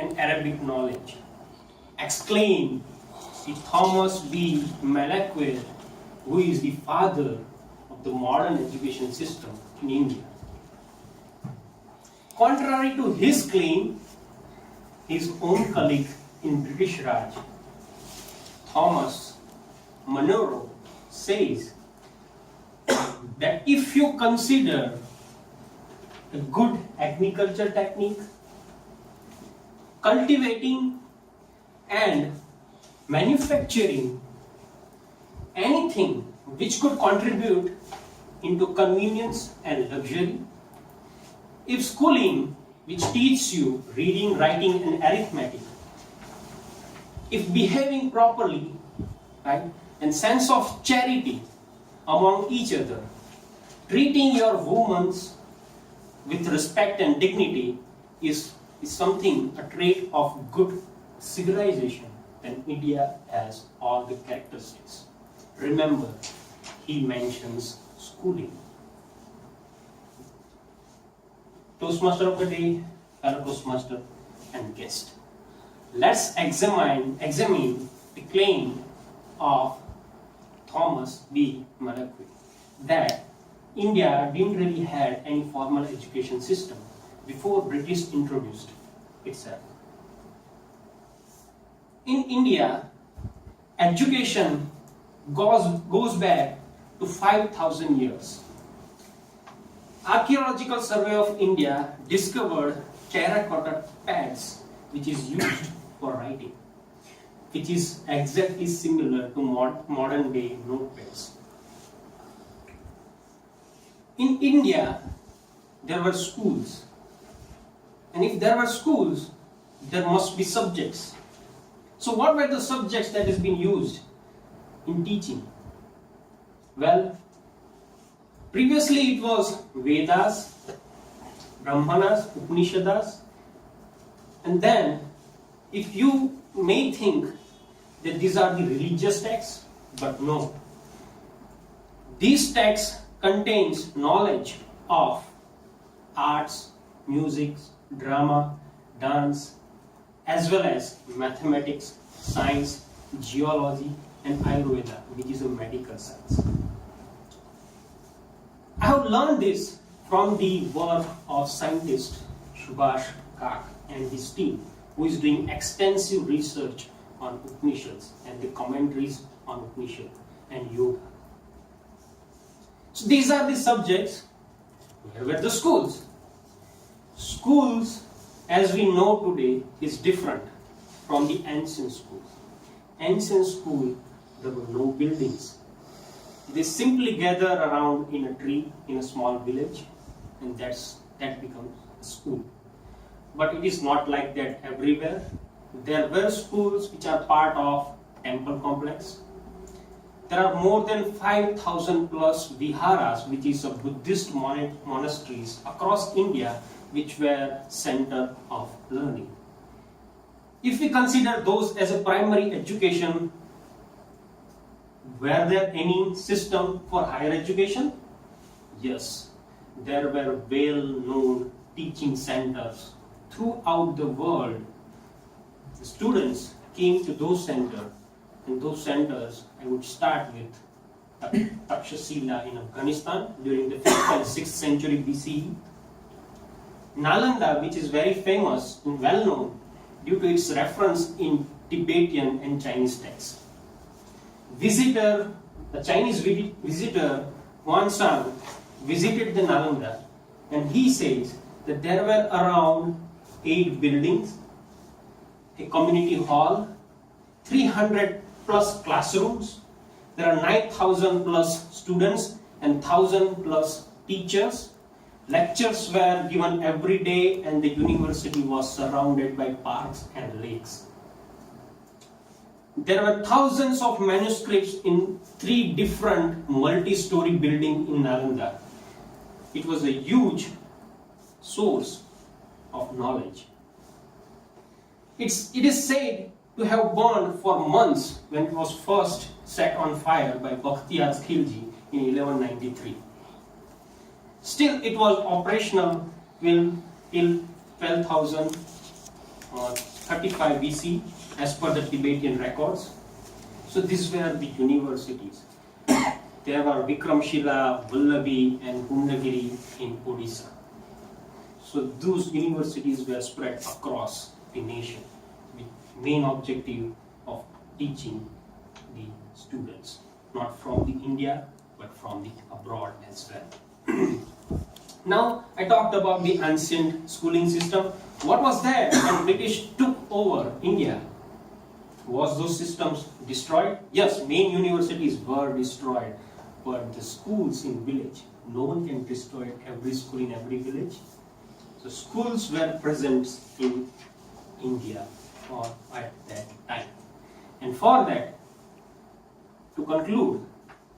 and Arabic knowledge. Exclaimed the Thomas B. Malakir, who is the father of the modern education system in India. Contrary to his claim, his own colleague in British Raj, Thomas Munro, says that if you consider a good agriculture technique, cultivating and manufacturing anything which could contribute into convenience and luxury, if schooling which teaches you reading, writing and arithmetic, if behaving properly, right, and sense of charity among each other, treating your women with respect and dignity is something, a trait of good civilization, then India has all the characteristics. Remember, he mentions schooling. Toastmaster of the day, fellow Toastmaster and guest. Let's examine the claim of Thomas B. Malakir that India didn't really have any formal education system before British introduced itself. In India, education goes back to 5,000 years. Archaeological Survey of India discovered terracotta pads which is used for writing, which is exactly similar to modern day notepads. In India, there were schools, and if there were schools, there must be subjects. So what were the subjects that has been used in teaching? Well, previously it was Vedas, Brahmanas, Upanishads, and then if you may think that these are the religious texts, but no. These texts contains knowledge of arts, music, drama, dance, as well as mathematics, science, geology, and Ayurveda, which is a medical science. I have learned this from the work of scientist Subhash Kak and his team, who is doing extensive research on Upanishads and the commentaries on Upanishads and yoga. So these are the subjects. Where were the schools? Schools, as we know today, is different from the ancient schools. Ancient school, there were no buildings. They simply gather around in a tree in a small village, and that becomes a school. But it is not like that everywhere. There were schools which are part of temple complex. There are more than 5,000 plus viharas, which is a Buddhist monasteries across India, which were center of learning. If we consider those as a primary education, were there any system for higher education? Yes, there were well-known teaching centers throughout the world. The students came to those centers, and those centers, I would start with Takshashila in Afghanistan during the 5th and 6th century BCE. Nalanda, which is very famous and well known due to its reference in Tibetan and Chinese texts. The Chinese visitor Huan Sang visited the Nalanda, and he says that there were around 8 buildings, a community hall, 300 plus classrooms, there are 9,000 plus students and 1,000 plus teachers. Lectures were given every day, and the university was surrounded by parks and lakes. There were thousands of manuscripts in 3 different multi-story buildings in Nalanda. It was a huge source of knowledge. It is said to have burned for months when it was first set on fire by Bakhtiyar Khilji in 1193. Still, it was operational till 12,000 35 BC as per the Tibetan records. So these were the universities. There were Vikramshila, Vallabhi and Kundagiri in Odisha. So those universities were spread across the nation with main objective of teaching the students, not from the India but from the abroad as well. Now I talked about the ancient schooling system. What was there when British took over India? Was those systems destroyed? Yes, main universities were destroyed, but the schools in village, no one can destroy every school in every village. So schools were present in India at that time. And for that, to conclude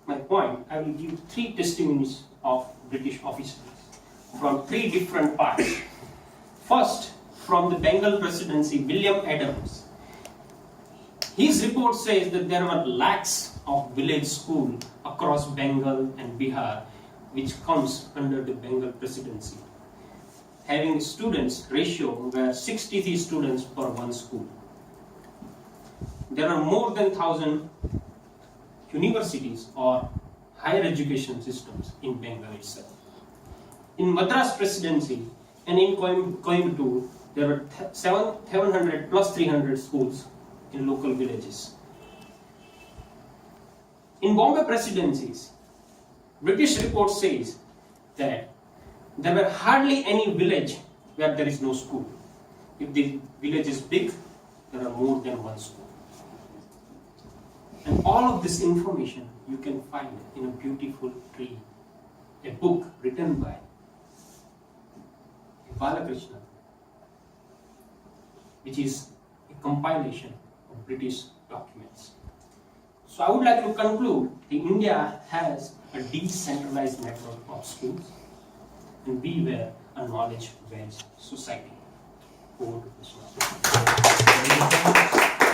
my point, I will give 3 testimonies of British officers from 3 different parts. First, from the Bengal presidency, William Adams. His report says that there were lakhs of village schools across Bengal and Bihar, which comes under the Bengal presidency, having students ratio where 63 students per one school. There are more than 1,000 universities or higher education systems in Bengal itself. In Madras presidency and in Coimbatore, there were 700 plus 300 schools in local villages. In Bombay presidencies, British report says that there were hardly any village where there is no school. If the village is big, there are more than one school. And all of this information you can find in a beautiful tree, a book written by Balakrishna, which is a compilation of British documents. So I would like to conclude that India has a decentralized network of schools and we were a knowledge-based society. Over to Krishna.